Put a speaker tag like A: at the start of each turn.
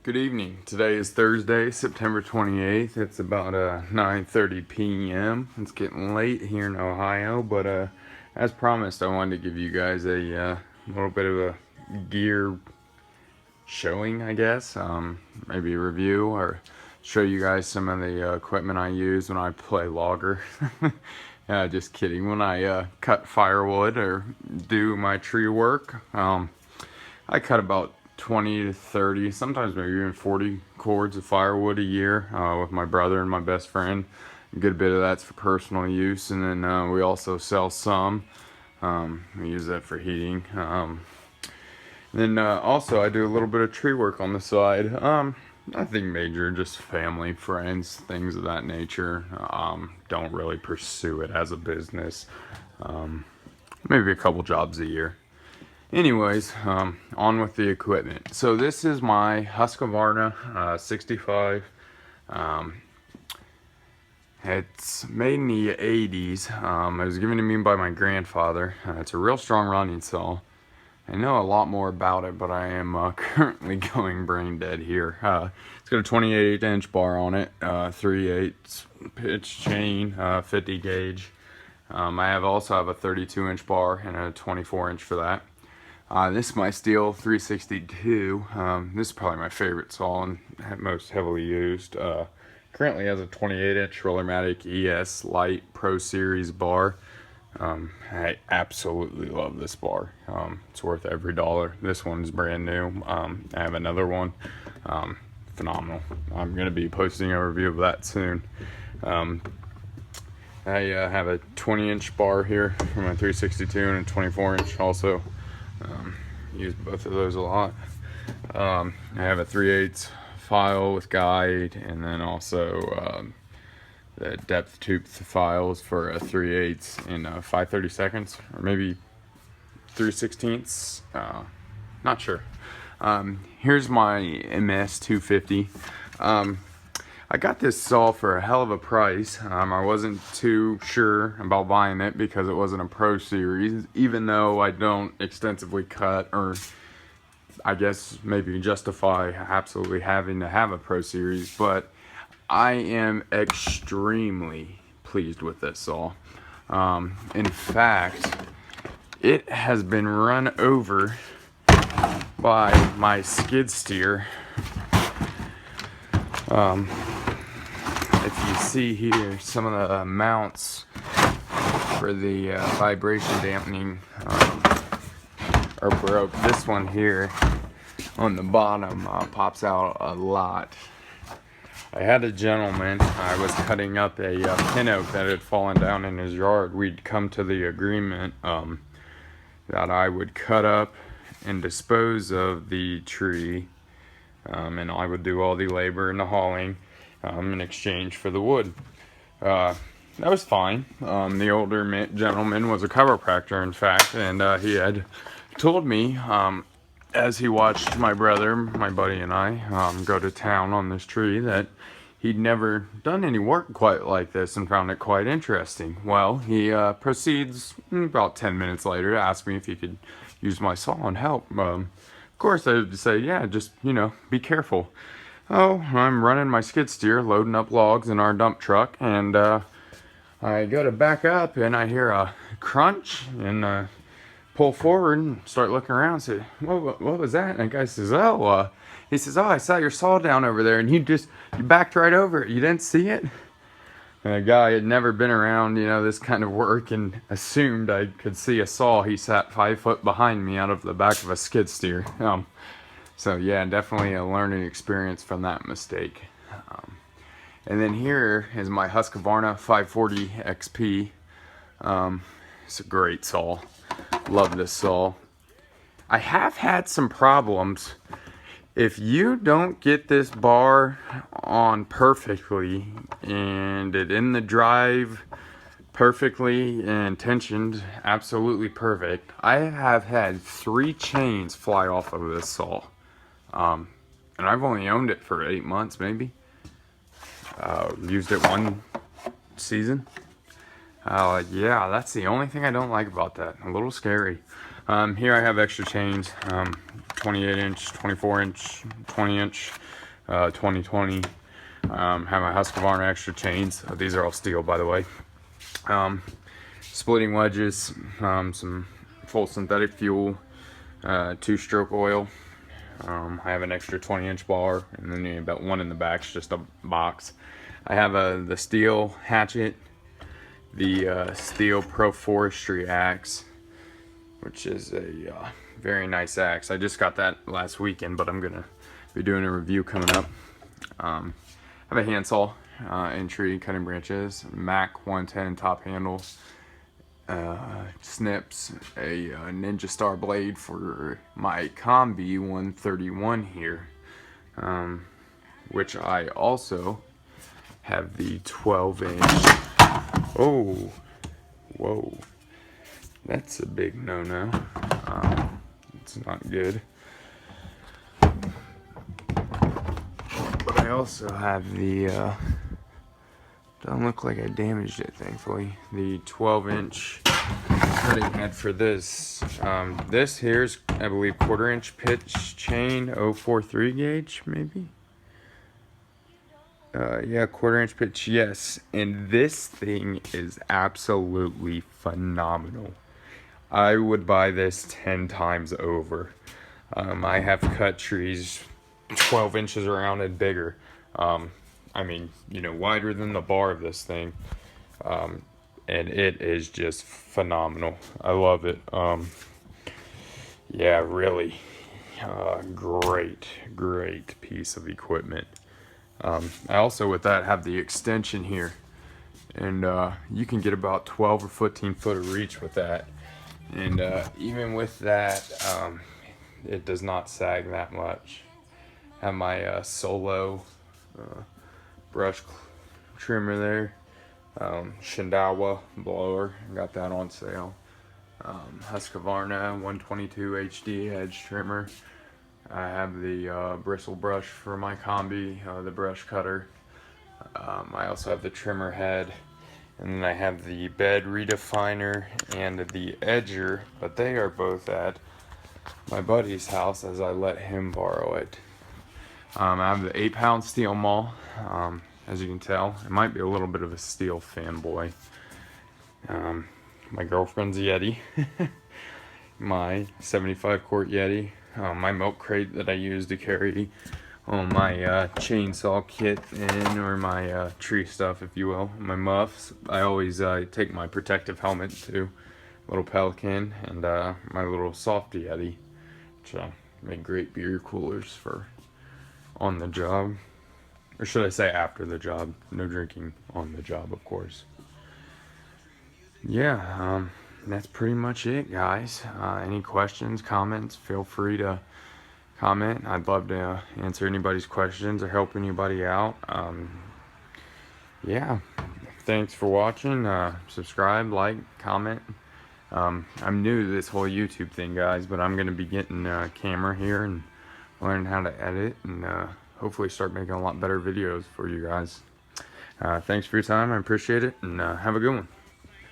A: Good evening. Today is Thursday, September 28th. It's about 9:30 p.m. It's getting late here in Ohio, but as promised, I wanted to give you guys a little bit of a gear showing, I guess. Maybe a review or show you guys some of the equipment I use when I play logger. Just kidding. When I cut firewood or do my tree work, I cut about 20 to 30, sometimes maybe even 40 cords of firewood a year with my brother and my best friend. A good bit of that's for personal use, and then we also sell some. We use that for heating. Then also I do a little bit of tree work on the side. Nothing major, just family, friends, things of that nature. Don't really pursue it as a business. Maybe a couple jobs a year. Anyways, on with the equipment. So this is my Husqvarna 65. It's made in the 80s. It was given to me by my grandfather. It's a real strong running saw. I know a lot more about it, but I am currently going brain dead here. It's got a 28-inch bar on it, 3/8 pitch chain, 50 gauge. I also have a 32-inch bar and a 24-inch for that. This is my Stihl 362. This is probably my favorite saw and most heavily used. Currently has a 28-inch Rollermatic ES Lite Pro Series bar. I absolutely love this bar. It's worth every dollar. This one's brand new. I have another one. Phenomenal. I'm going to be posting a review of that soon. I have a 20-inch bar here for my 362 and a 24-inch also. Use both of those a lot. I have a 3/8 file with guide, and then also the depth tooth files for a 3/8 in 5/32, or maybe 3/16. Not sure. Here's my MS 250. I got this saw for a hell of a price. I wasn't too sure about buying it because it wasn't a Pro Series, even though I don't extensively cut, or I guess maybe justify absolutely having to have a Pro Series, but I am extremely pleased with this saw. In fact, it has been run over by my skid steer. If you see here, some of the mounts for the vibration dampening are broke. This one here on the bottom pops out a lot. I had a gentleman, I was cutting up a pin oak that had fallen down in his yard. We'd come to the agreement that I would cut up and dispose of the tree, and I would do all the labor and the hauling in exchange for the wood. That was fine. The older gentleman was a chiropractor, in fact, and he had told me, as he watched my brother, my buddy, and I go to town on this tree, that he'd never done any work quite like this and found it quite interesting. Well, he proceeds about 10 minutes later to ask me if he could use my saw and help. Of course, I would say, yeah, just, be careful. Oh, I'm running my skid steer, loading up logs in our dump truck, and I go to back up, and I hear a crunch, and pull forward and start looking around and say, what was that? And the guy says, he says, I saw your saw down over there, and you backed right over it. You didn't see it? And the guy had never been around, this kind of work, and assumed I could see a saw. He sat 5 foot behind me out of the back of a skid steer. So yeah, definitely a learning experience from that mistake. And then here is my Husqvarna 540 XP. It's a great saw. Love this saw. I have had some problems. If you don't get this bar on perfectly and it in the drive perfectly and tensioned absolutely perfect, I have had 3 chains fly off of this saw. And I've only owned it for 8 months, maybe. Used it 1 season. Yeah, that's the only thing I don't like about that. A little scary. Here I have extra chains, 28 inch, 24 inch, 20 inch, 2020. Have my Husqvarna extra chains. These are all Stihl, by the way. Splitting wedges, some full synthetic fuel, 2-stroke oil. I have an extra 20-inch bar, and then about one in the back, it's just a box. I have the Stihl hatchet, the Stihl Pro Forestry axe, which is a very nice axe. I just got that last weekend, but I'm gonna be doing a review coming up. I have a handsaw, in tree cutting branches, Mac 110 top handle, snips, a Ninja Star blade for my Combi 131 here, which I also have the 12-inch. Oh, whoa. That's a big no-no. It's not good. But I also have the, doesn't look like I damaged it, thankfully, the 12-inch cutting head for this. This here's, I believe, 1/4-inch pitch chain, 043 gauge, maybe? Yeah, 1/4-inch pitch, yes. And this thing is absolutely phenomenal. I would buy this 10 times over. I have cut trees 12 inches around and bigger. I mean, you know, wider than the bar of this thing. And it is just phenomenal. I love it. Yeah, really. Great piece of equipment. I also, with that, have the extension here. And you can get about 12 or 15 foot of reach with that. And even with that, it does not sag that much. I have my Solo brush trimmer there. Shindaiwa blower, got that on sale. Husqvarna 122 HD edge trimmer. I have the bristle brush for my Combi, the brush cutter. I also have the trimmer head. And then I have the bed redefiner and the edger, but they are both at my buddy's house as I let him borrow it. I have the 8-pound Stihl maul. As you can tell, I might be a little bit of a Stihl fanboy. My girlfriend's Yeti. My 75 quart Yeti. My milk crate that I use to carry my chainsaw kit in, or my tree stuff, if you will. My muffs. I always take my protective helmet too. Little Pelican, and my little soft Yeti, which make great beer coolers for on the job. Or should I say after the job? No drinking on the job, of course. Yeah, that's pretty much it, guys. Any questions, comments, feel free to comment. I'd love to answer anybody's questions or help anybody out. Yeah, thanks for watching. Subscribe, like, comment. I'm new to this whole YouTube thing, guys, but I'm going to be getting a camera here and learning how to edit, and hopefully start making a lot better videos for you guys. Thanks for your time. I appreciate it, and have a good one.